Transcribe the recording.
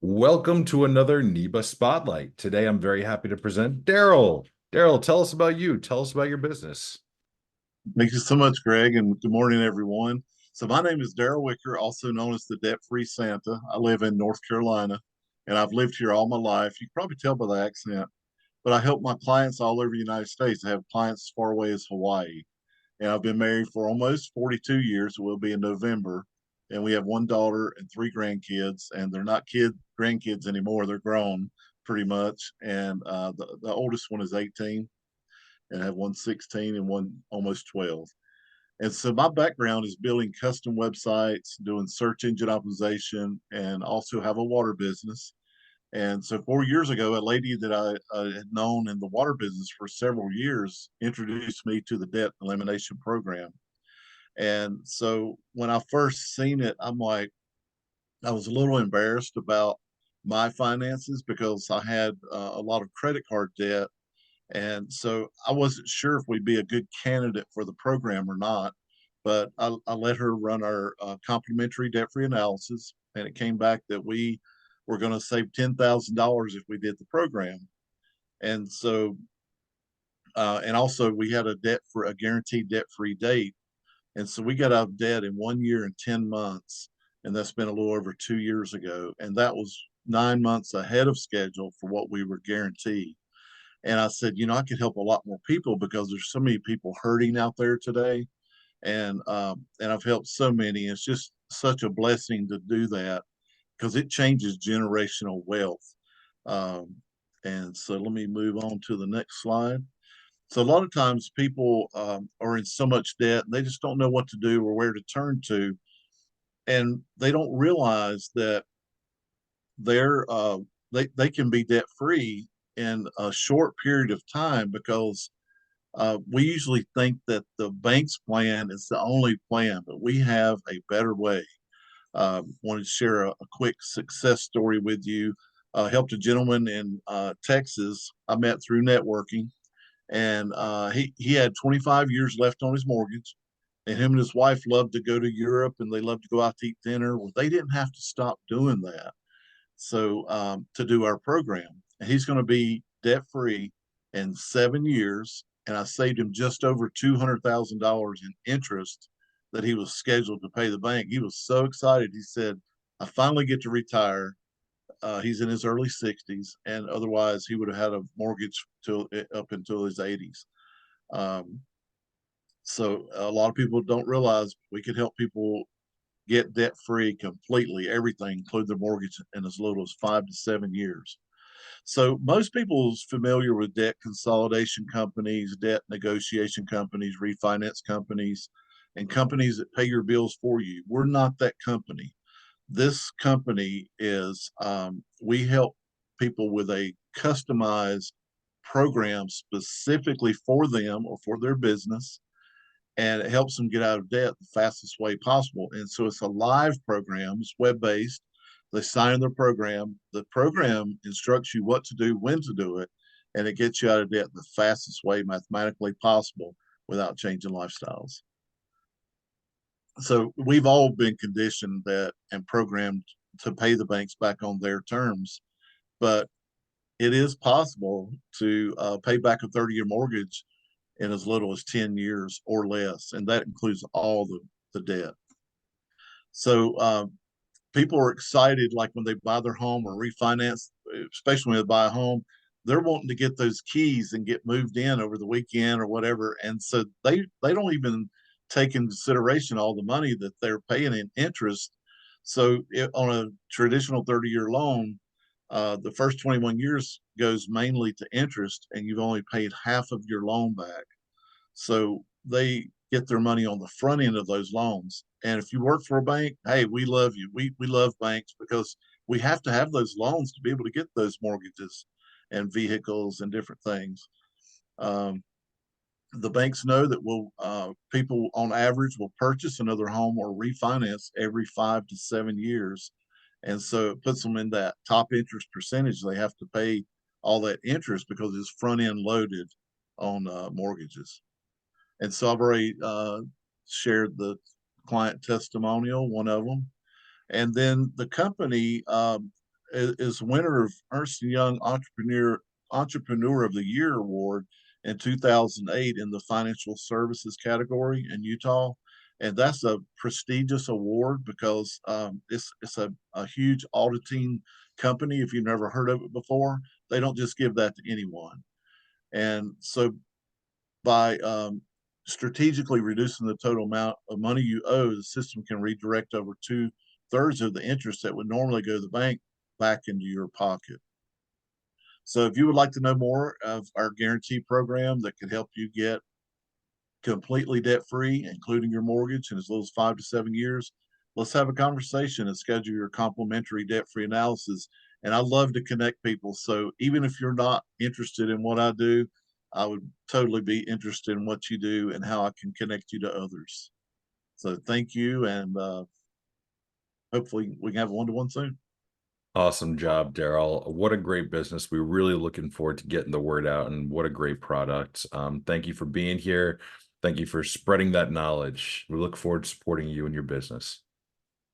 Welcome to another NEBA Spotlight. Today, I'm very happy to present Daryl. Daryl, tell us about you. Tell us about your business. Thank you so much, Greg, and good morning, everyone. So, my name is Daryl Wicker, also known as the Debt Free Santa. I live in North Carolina, and I've lived here all my life. You can probably tell by the accent, but I help my clients all over the United States. I have clients as far away as Hawaii, and I've been married for almost 42 years. It will be in November, and we have one daughter and three grandkids, and they're not grandkids anymore. They're grown pretty much, and the oldest one is 18 and I have one 16 and one almost 12. And so my background is building custom websites, doing search engine optimization, and also have a water business. And so 4 years ago, a lady that I had known in the water business for several years introduced me to the debt elimination program. And so when I first seen it, I was a little embarrassed about my finances because I had a lot of credit card debt, and so I wasn't sure if we'd be a good candidate for the program or not. But I let her run our complimentary debt free analysis, and it came back that we were going to save $10,000 if we did the program. And so, and also we had a guaranteed debt free date. And so we got out of debt in 1 year and 10 months. And that's been a little over 2 years ago. And that was 9 months ahead of schedule for what we were guaranteed. And I said, I could help a lot more people because there's so many people hurting out there today, and I've helped so many. It's just such a blessing to do that because it changes generational wealth. Um, and so let me move on to the next slide. So a lot of times people are in so much debt they just don't know what to do or where to turn to, and they don't realize that they're they can be debt free in a short period of time because we usually think that the bank's plan is the only plan, but we have a better way. Wanted to share a quick success story with you. Helped a gentleman in Texas I met through networking, and he had 25 years left on his mortgage. And him and his wife loved to go to Europe and they loved to go out to eat dinner. Well, they didn't have to stop doing that. So to do our program, and he's going to be debt free in 7 years. And I saved him just over $200,000 in interest that he was scheduled to pay the bank. He was so excited. He said, "I finally get to retire." He's in his early 60s, and otherwise he would have had a mortgage till up until his 80s. Um, so a lot of people don't realize we can help people get debt free completely, everything, include their mortgage, in as little as 5 to 7 years. So most people's familiar with debt consolidation companies, debt negotiation companies, refinance companies, and companies that pay your bills for you. We're not that company. This company is, we help people with a customized program specifically for them or for their business, and it helps them get out of debt the fastest way possible. And so it's a live program, it's web based. They sign their program. The program instructs you what to do, when to do it, and it gets you out of debt the fastest way mathematically possible without changing lifestyles. So we've all been conditioned that and programmed to pay the banks back on their terms, but it is possible to pay back a 30-year mortgage in as little as 10 years or less, and that includes all the debt. So people are excited, like when they buy their home or refinance, especially when they buy a home, they're wanting to get those keys and get moved in over the weekend or whatever. And so they don't even take in consideration all the money that they're paying in interest. So on a traditional 30-year loan, the first 21 years goes mainly to interest, and you've only paid half of your loan back. So they get their money on the front end of those loans. And if you work for a bank, hey, we love you. We love banks because we have to have those loans to be able to get those mortgages and vehicles and different things. Um, the banks know that people on average will purchase another home or refinance every 5 to 7 years. And so it puts them in that top interest percentage. They have to pay all that interest because it's front end loaded on mortgages. And so I've already shared the client testimonial, one of them. And then the company, is winner of Ernst and Young Entrepreneur of the Year award in 2008 in the financial services category in Utah. And that's a prestigious award because it's a huge auditing company. If you've never heard of it before, they don't just give that to anyone. And so by strategically reducing the total amount of money you owe, the system can redirect over 2/3 of the interest that would normally go to the bank back into your pocket. So if you would like to know more of our guarantee program that could help you get completely debt free, including your mortgage in as little as 5 to 7 years, let's have a conversation and schedule your complimentary debt free analysis. And I love to connect people. So even if you're not interested in what I do, I would totally be interested in what you do and how I can connect you to others. So thank you. And hopefully we can have a one-to-one soon. Awesome job, Daryl. What a great business. We're really looking forward to getting the word out, and what a great product. Thank you for being here. Thank you for spreading that knowledge. We look forward to supporting you and your business.